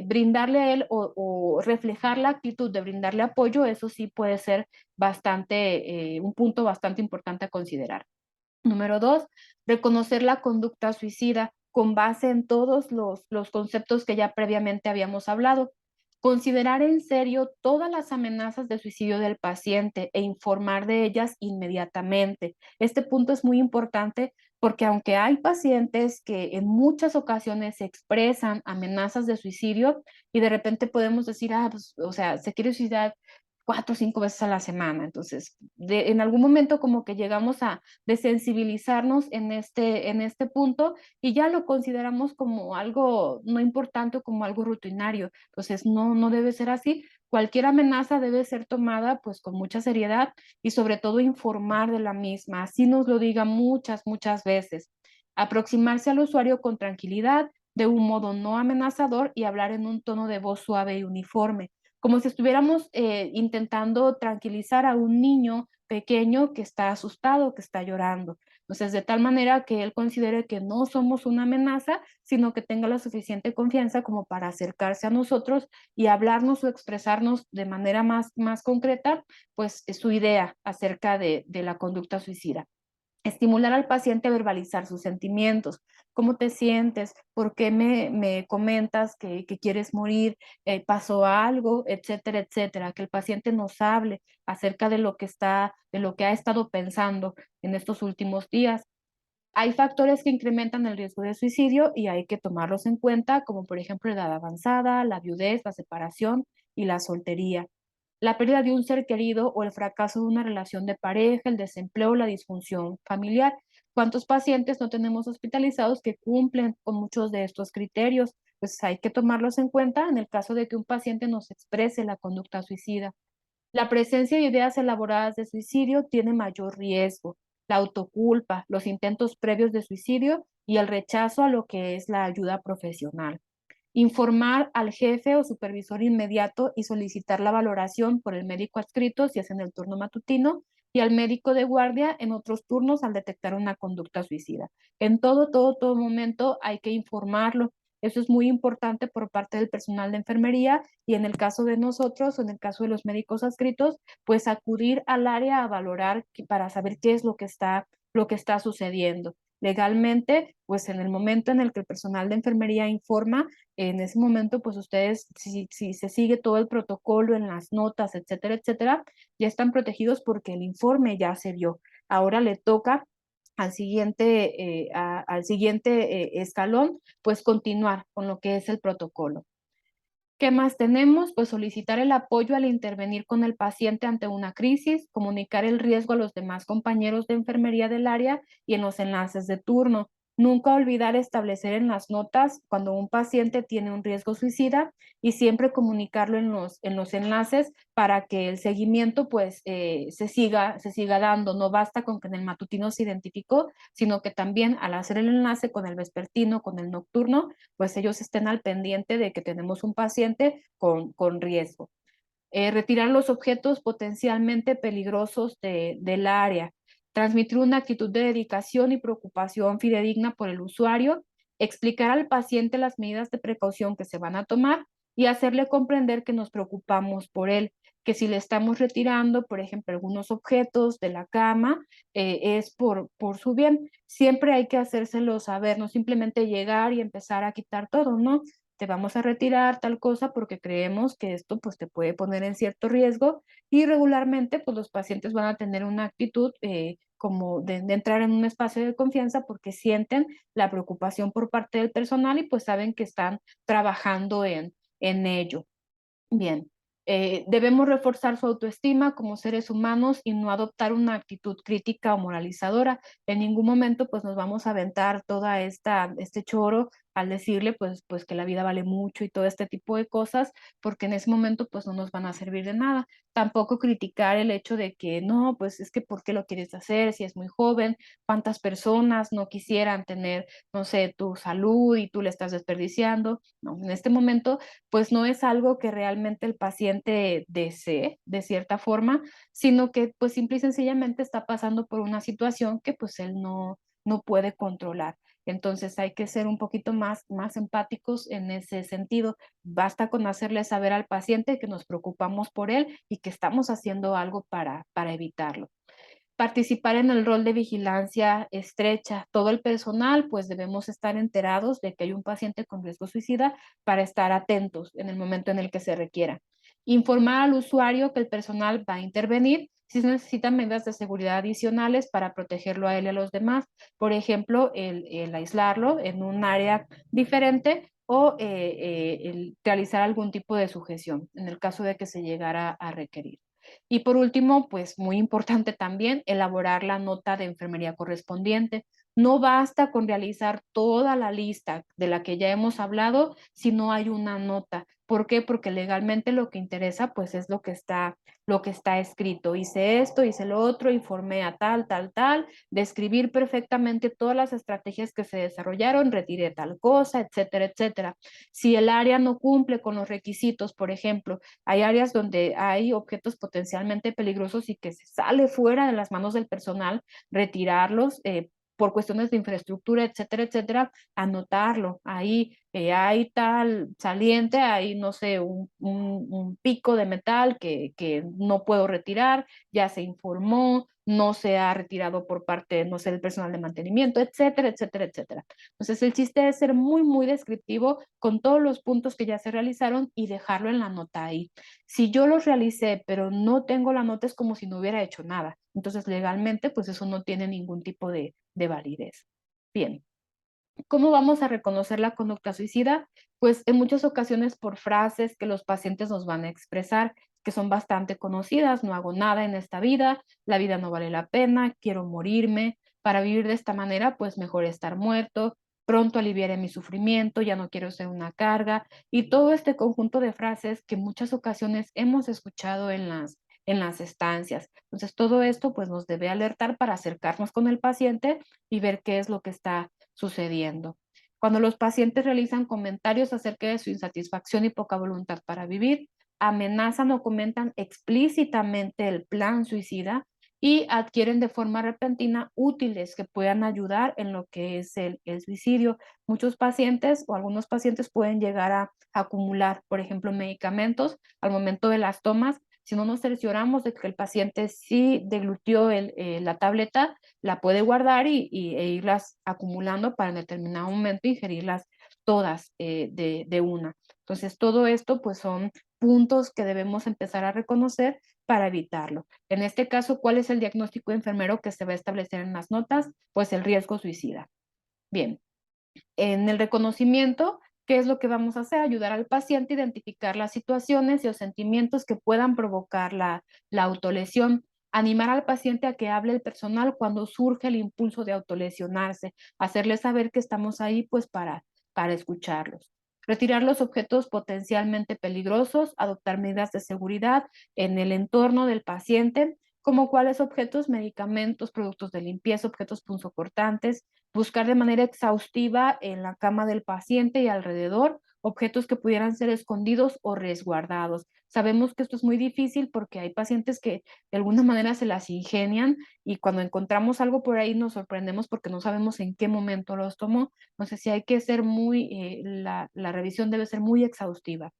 brindarle a él o reflejar la actitud de brindarle apoyo, eso sí puede ser un punto bastante importante a considerar. Número 2, reconocer la conducta suicida con base en todos los conceptos que ya previamente habíamos hablado. Considerar en serio todas las amenazas de suicidio del paciente e informar de ellas inmediatamente. Este punto es muy importante porque aunque hay pacientes que en muchas ocasiones expresan amenazas de suicidio y de repente podemos decir, pues, o sea, se quiere suicidar 4 o 5 veces a la semana. Entonces, en algún momento como que llegamos a desensibilizarnos en este punto y ya lo consideramos como algo no importante o como algo rutinario. Entonces, no debe ser así. Cualquier amenaza debe ser tomada pues con mucha seriedad y sobre todo informar de la misma. Así nos lo diga muchas veces. Aproximarse al usuario con tranquilidad, de un modo no amenazador y hablar en un tono de voz suave y uniforme como si estuviéramos intentando tranquilizar a un niño pequeño que está asustado, que está llorando. Entonces, de tal manera que él considere que no somos una amenaza, sino que tenga la suficiente confianza como para acercarse a nosotros y hablarnos o expresarnos de manera más concreta, pues su idea acerca de la conducta suicida. Estimular al paciente a verbalizar sus sentimientos. ¿Cómo te sientes? ¿Por qué me comentas que quieres morir? ¿Pasó algo? Etcétera, etcétera. Que el paciente nos hable acerca de lo que ha estado pensando en estos últimos días. Hay factores que incrementan el riesgo de suicidio y hay que tomarlos en cuenta, como por ejemplo la edad avanzada, la viudez, la separación y la soltería. La pérdida de un ser querido o el fracaso de una relación de pareja, el desempleo, la disfunción familiar. ¿Cuántos pacientes no tenemos hospitalizados que cumplen con muchos de estos criterios? Pues hay que tomarlos en cuenta en el caso de que un paciente nos exprese la conducta suicida. La presencia de ideas elaboradas de suicidio tiene mayor riesgo. La autoculpa, los intentos previos de suicidio y el rechazo a lo que es la ayuda profesional. Informar al jefe o supervisor inmediato y solicitar la valoración por el médico adscrito si es en el turno matutino y al médico de guardia en otros turnos al detectar una conducta suicida. En todo momento hay que informarlo. Eso es muy importante por parte del personal de enfermería y en el caso de nosotros o en el caso de los médicos adscritos, pues acudir al área a valorar para saber qué es lo que está sucediendo. Legalmente, pues en el momento en el que el personal de enfermería informa, en ese momento, pues ustedes, si se sigue todo el protocolo en las notas, etcétera, etcétera, ya están protegidos porque el informe ya se dio. Ahora le toca al siguiente escalón, pues continuar con lo que es el protocolo. ¿Qué más tenemos? Pues solicitar el apoyo al intervenir con el paciente ante una crisis, comunicar el riesgo a los demás compañeros de enfermería del área y en los enlaces de turno. Nunca olvidar establecer en las notas cuando un paciente tiene un riesgo suicida y siempre comunicarlo en los enlaces para que el seguimiento pues se siga dando. No basta con que en el matutino se identificó, sino que también al hacer el enlace con el vespertino, con el nocturno, pues ellos estén al pendiente de que tenemos un paciente con riesgo. Retirar los objetos potencialmente peligrosos del área, transmitir una actitud de dedicación y preocupación fidedigna por el usuario, explicar al paciente las medidas de precaución que se van a tomar y hacerle comprender que nos preocupamos por él, que si le estamos retirando, por ejemplo, algunos objetos de la cama, es por su bien. Siempre hay que hacérselo saber, no simplemente llegar y empezar a quitar todo, ¿no? Te vamos a retirar tal cosa porque creemos que esto pues te puede poner en cierto riesgo y regularmente pues los pacientes van a tener una actitud como de entrar en un espacio de confianza porque sienten la preocupación por parte del personal y pues saben que están trabajando en ello. Bien, debemos reforzar su autoestima como seres humanos y no adoptar una actitud crítica o moralizadora. En ningún momento pues nos vamos a aventar toda este choro al decirle pues que la vida vale mucho y todo este tipo de cosas, porque en ese momento pues no nos van a servir de nada. Tampoco criticar el hecho de que no, pues es que ¿por qué lo quieres hacer si es muy joven? ¿Cuántas personas no quisieran tener, no sé, tu salud y tú le estás desperdiciando? No, en este momento pues no es algo que realmente el paciente desee de cierta forma, sino que pues simple y sencillamente está pasando por una situación que pues él no puede controlar. Entonces hay que ser un poquito más empáticos en ese sentido. Basta con hacerle saber al paciente que nos preocupamos por él y que estamos haciendo algo para evitarlo. Participar en el rol de vigilancia estrecha. Todo el personal, pues debemos estar enterados de que hay un paciente con riesgo suicida para estar atentos en el momento en el que se requiera. Informar al usuario que el personal va a intervenir si se necesitan medidas de seguridad adicionales para protegerlo a él y a los demás. Por ejemplo, el aislarlo en un área diferente o el realizar algún tipo de sujeción en el caso de que se llegara a requerir. Y por último, pues muy importante también, elaborar la nota de enfermería correspondiente. No basta con realizar toda la lista de la que ya hemos hablado si no hay una nota. ¿Por qué? Porque legalmente lo que interesa pues es lo que está escrito. Hice esto, hice lo otro, informé a tal, tal, tal, describir perfectamente todas las estrategias que se desarrollaron, retiré tal cosa, etcétera, etcétera. Si el área no cumple con los requisitos, por ejemplo, hay áreas donde hay objetos potencialmente peligrosos y que se sale fuera de las manos del personal, retirarlos, por cuestiones de infraestructura, etcétera, etcétera, anotarlo. Ahí hay tal saliente, hay, no sé, un pico de metal que no puedo retirar, ya se informó, no se ha retirado por parte, no sé, del personal de mantenimiento, etcétera, etcétera, etcétera. Entonces, el chiste es ser muy, muy descriptivo con todos los puntos que ya se realizaron y dejarlo en la nota ahí. Si yo los realicé, pero no tengo la nota, es como si no hubiera hecho nada. Entonces, legalmente, pues eso no tiene ningún tipo de validez. Bien. ¿Cómo vamos a reconocer la conducta suicida? Pues en muchas ocasiones por frases que los pacientes nos van a expresar, que son bastante conocidas: no hago nada en esta vida, la vida no vale la pena, quiero morirme, para vivir de esta manera, pues mejor estar muerto, pronto aliviaré mi sufrimiento, ya no quiero ser una carga, y todo este conjunto de frases que en muchas ocasiones hemos escuchado en las estancias. Entonces, todo esto pues nos debe alertar para acercarnos con el paciente y ver qué es lo que está sucediendo. Cuando los pacientes realizan comentarios acerca de su insatisfacción y poca voluntad para vivir, amenazan o comentan explícitamente el plan suicida y adquieren de forma repentina útiles que puedan ayudar en lo que es el suicidio. Muchos pacientes o algunos pacientes pueden llegar a acumular, por ejemplo, medicamentos al momento de las tomas. Si no nos cercioramos de que el paciente sí deglutió la tableta, la puede guardar e irlas acumulando para en determinado momento ingerirlas todas de una. Entonces, todo esto pues son puntos que debemos empezar a reconocer para evitarlo. En este caso, ¿cuál es el diagnóstico enfermero que se va a establecer en las notas? Pues el riesgo suicida. Bien, en el reconocimiento, ¿qué es lo que vamos a hacer? Ayudar al paciente a identificar las situaciones y los sentimientos que puedan provocar la autolesión. Animar al paciente a que hable el personal cuando surge el impulso de autolesionarse. Hacerle saber que estamos ahí pues para escucharlos. Retirar los objetos potencialmente peligrosos, adoptar medidas de seguridad en el entorno del paciente, como cuáles objetos, medicamentos, productos de limpieza, objetos punzocortantes, buscar de manera exhaustiva en la cama del paciente y alrededor objetos que pudieran ser escondidos o resguardados. Sabemos que esto es muy difícil porque hay pacientes que de alguna manera se las ingenian y cuando encontramos algo por ahí nos sorprendemos porque no sabemos en qué momento los tomó. Entonces sí hay que ser la revisión debe ser muy exhaustiva.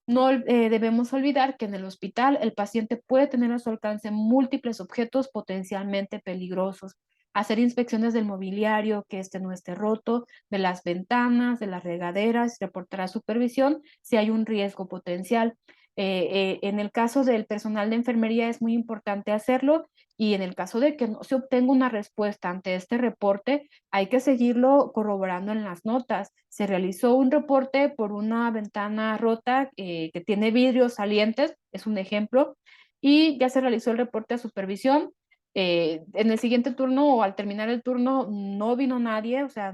No debemos olvidar que en el hospital el paciente puede tener a su alcance múltiples objetos potencialmente peligrosos. Hacer inspecciones del mobiliario que este no esté roto, de las ventanas, de las regaderas, reportar a supervisión si hay un riesgo potencial. En el caso del personal de enfermería es muy importante hacerlo y en el caso de que no se obtenga una respuesta ante este reporte, hay que seguirlo corroborando en las notas. Se realizó un reporte por una ventana rota que tiene vidrios salientes, es un ejemplo, y ya se realizó el reporte a supervisión. En el siguiente turno o al terminar el turno no vino nadie, o sea,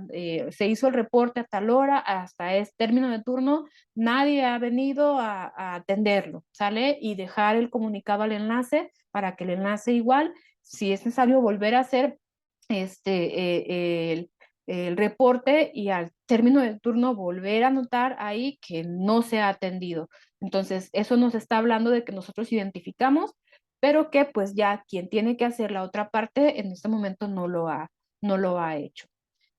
se hizo el reporte a tal hora, hasta este término de turno, nadie ha venido a atenderlo, ¿sale? Y dejar el comunicado al enlace para que el enlace igual, si es necesario volver a hacer el reporte y al término del turno volver a anotar ahí que no se ha atendido. Entonces, eso nos está hablando de que nosotros identificamos, pero que pues ya quien tiene que hacer la otra parte en este momento no lo ha hecho.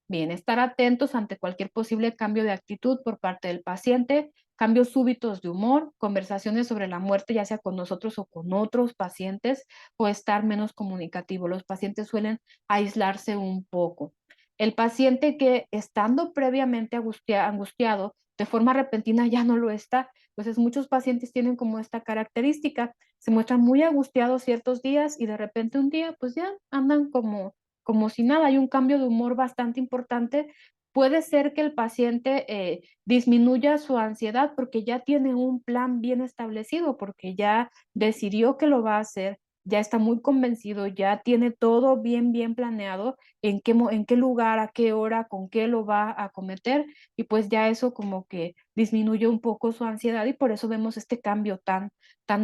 Bien, estar atentos ante cualquier posible cambio de actitud por parte del paciente, cambios súbitos de humor, conversaciones sobre la muerte, ya sea con nosotros o con otros pacientes, o estar menos comunicativo. Los pacientes suelen aislarse un poco. El paciente que estando previamente angustiado, de forma repentina ya no lo está. Entonces muchos pacientes tienen como esta característica, se muestran muy angustiados ciertos días y de repente un día pues ya andan como si nada, hay un cambio de humor bastante importante. Puede ser que el paciente disminuya su ansiedad porque ya tiene un plan bien establecido, porque ya decidió que lo va a hacer, ya está muy convencido, ya tiene todo bien, bien planeado, en qué lugar, a qué hora, con qué lo va a cometer, y pues ya eso como que disminuye un poco su ansiedad y por eso vemos este cambio tan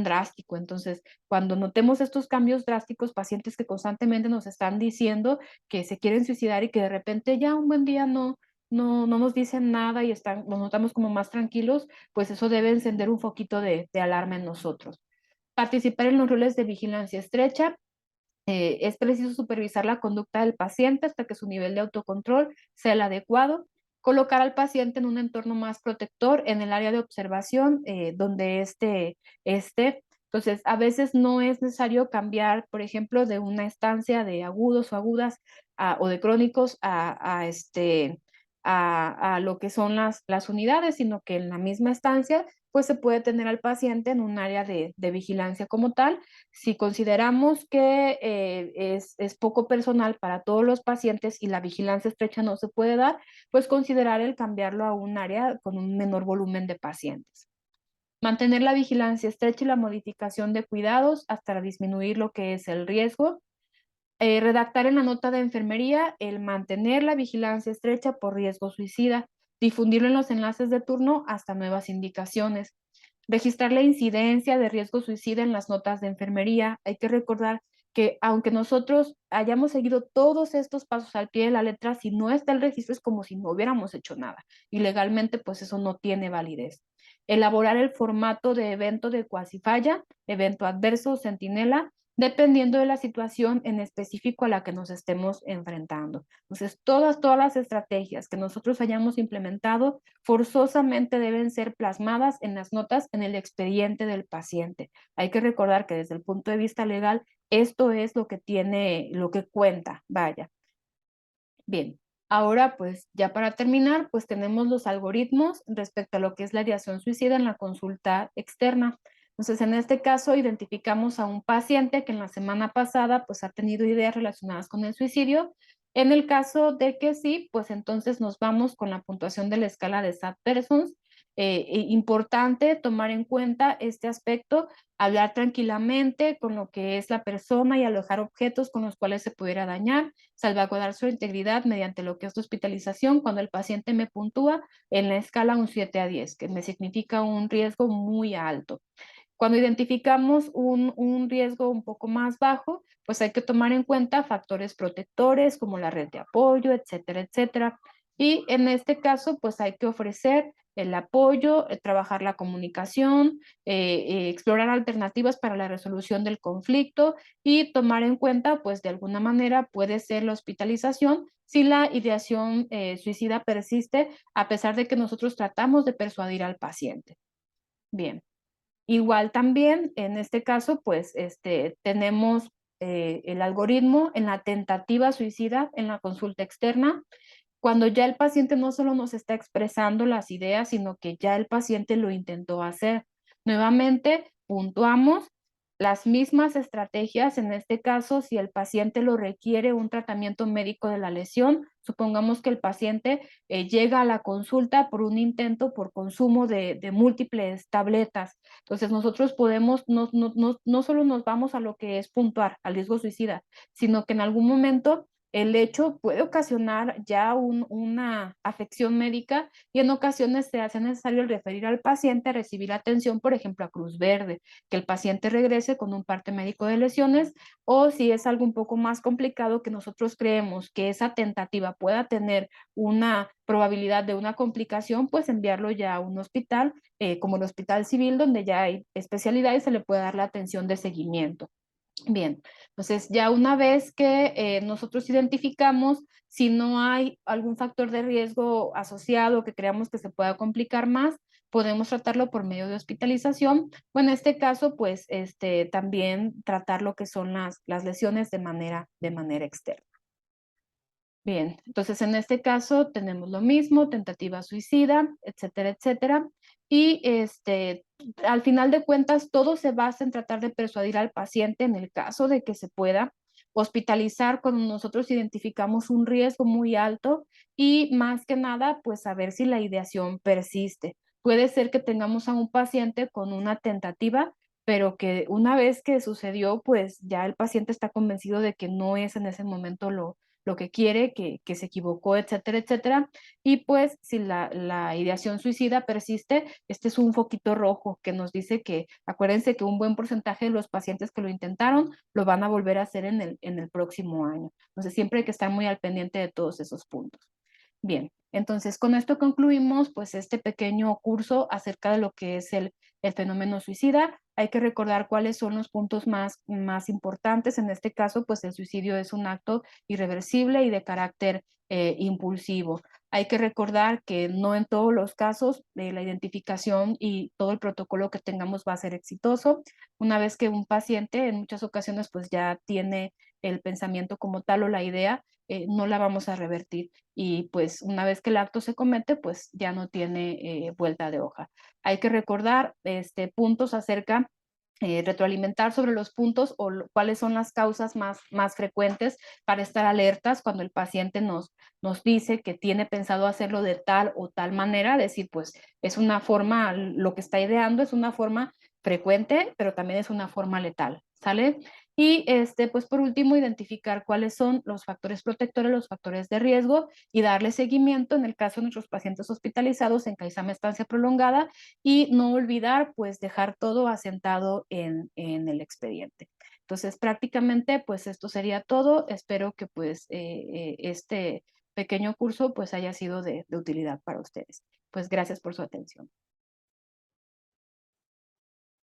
drástico. Entonces, cuando notemos estos cambios drásticos, pacientes que constantemente nos están diciendo que se quieren suicidar y que de repente ya un buen día no nos dicen nada y nos notamos como más tranquilos, pues eso debe encender un foquito de alarma en nosotros. Participar en los roles de vigilancia estrecha. Es preciso supervisar la conducta del paciente hasta que su nivel de autocontrol sea el adecuado. Colocar al paciente en un entorno más protector en el área de observación donde esté. Entonces, a veces no es necesario cambiar, por ejemplo, de una estancia de agudos o agudas o de crónicos a lo que son las unidades, sino que en la misma estancia pues se puede tener al paciente en un área de vigilancia como tal. Si consideramos que es poco personal para todos los pacientes y la vigilancia estrecha no se puede dar, pues considerar el cambiarlo a un área con un menor volumen de pacientes. Mantener la vigilancia estrecha y la modificación de cuidados hasta disminuir lo que es el riesgo. Redactar en la nota de enfermería el mantener la vigilancia estrecha por riesgo suicida. Difundirlo en los enlaces de turno hasta nuevas indicaciones. Registrar la incidencia de riesgo suicida en las notas de enfermería. Hay que recordar que aunque nosotros hayamos seguido todos estos pasos al pie de la letra, si no está el registro es como si no hubiéramos hecho nada. Y legalmente, pues eso no tiene validez. Elaborar el formato de evento de cuasi falla, evento adverso, centinela, dependiendo de la situación en específico a la que nos estemos enfrentando. Entonces, todas las estrategias que nosotros hayamos implementado forzosamente deben ser plasmadas en las notas en el expediente del paciente. Hay que recordar que desde el punto de vista legal, esto es lo que tiene, lo que cuenta, vaya. Bien, ahora pues ya para terminar, pues tenemos los algoritmos respecto a lo que es la ideación suicida en la consulta externa. Entonces, en este caso, identificamos a un paciente que en la semana pasada pues ha tenido ideas relacionadas con el suicidio. En el caso de que sí, pues entonces nos vamos con la puntuación de la escala de SAT Persons. Importante tomar en cuenta este aspecto, hablar tranquilamente con lo que es la persona y alojar objetos con los cuales se pudiera dañar, salvaguardar su integridad mediante lo que es la hospitalización cuando el paciente me puntúa en la escala un 7 a 10, que me significa un riesgo muy alto. Cuando identificamos un riesgo un poco más bajo, pues hay que tomar en cuenta factores protectores como la red de apoyo, etcétera, etcétera. Y en este caso, pues hay que ofrecer el apoyo, trabajar la comunicación, explorar alternativas para la resolución del conflicto y tomar en cuenta, pues de alguna manera puede ser la hospitalización si la ideación suicida persiste, a pesar de que nosotros tratamos de persuadir al paciente. Bien. Igual también, en este caso, pues tenemos el algoritmo en la tentativa suicida en la consulta externa, cuando ya el paciente no solo nos está expresando las ideas, sino que ya el paciente lo intentó hacer. Nuevamente, puntuamos las mismas estrategias, en este caso, si el paciente lo requiere un tratamiento médico de la lesión, supongamos que el paciente llega a la consulta por un intento por consumo de múltiples tabletas. Entonces nosotros podemos, no solo nos vamos a lo que es puntuar, al riesgo suicida, sino que en algún momento el hecho puede ocasionar ya una afección médica y en ocasiones se hace necesario referir al paciente a recibir atención, por ejemplo, a Cruz Verde, que el paciente regrese con un parte médico de lesiones, o si es algo un poco más complicado que nosotros creemos que esa tentativa pueda tener una probabilidad de una complicación, pues enviarlo ya a un hospital como el Hospital Civil, donde ya hay especialidad y se le puede dar la atención de seguimiento. Bien, entonces ya una vez que nosotros identificamos si no hay algún factor de riesgo asociado que creamos que se pueda complicar más, podemos tratarlo por medio de hospitalización o en este caso, pues también tratar lo que son las lesiones de manera externa. Bien, entonces en este caso tenemos lo mismo, tentativa suicida, etcétera, etcétera. Y al final de cuentas, todo se basa en tratar de persuadir al paciente en el caso de que se pueda hospitalizar cuando nosotros identificamos un riesgo muy alto y más que nada, pues saber si la ideación persiste. Puede ser que tengamos a un paciente con una tentativa, pero que una vez que sucedió, pues ya el paciente está convencido de que no es en ese momento lo que quiere, que se equivocó, etcétera, etcétera. Y pues si la ideación suicida persiste, este es un foquito rojo que nos dice que, acuérdense que un buen porcentaje de los pacientes que lo intentaron lo van a volver a hacer en el próximo año. Entonces siempre hay que estar muy al pendiente de todos esos puntos. Bien, entonces con esto concluimos pues este pequeño curso acerca de lo que es el fenómeno suicida. Hay que recordar cuáles son los puntos más importantes. En este caso, pues el suicidio es un acto irreversible y de carácter impulsivo. Hay que recordar que no en todos los casos la identificación y todo el protocolo que tengamos va a ser exitoso. Una vez que un paciente en muchas ocasiones pues ya tiene el pensamiento como tal o la idea, no la vamos a revertir y pues una vez que el acto se comete, pues ya no tiene vuelta de hoja. Hay que recordar puntos acerca retroalimentar sobre los puntos o cuáles son las causas más frecuentes para estar alertas cuando el paciente nos dice que tiene pensado hacerlo de tal o tal manera, decir, pues es una forma, lo que está ideando es una forma frecuente, pero también es una forma letal, ¿sale? Y pues por último, identificar cuáles son los factores protectores, los factores de riesgo y darle seguimiento en el caso de nuestros pacientes hospitalizados en CAISAM estancia prolongada y no olvidar pues dejar todo asentado en el expediente. Entonces prácticamente pues esto sería todo. Espero que pues este pequeño curso pues haya sido de utilidad para ustedes. Pues gracias por su atención.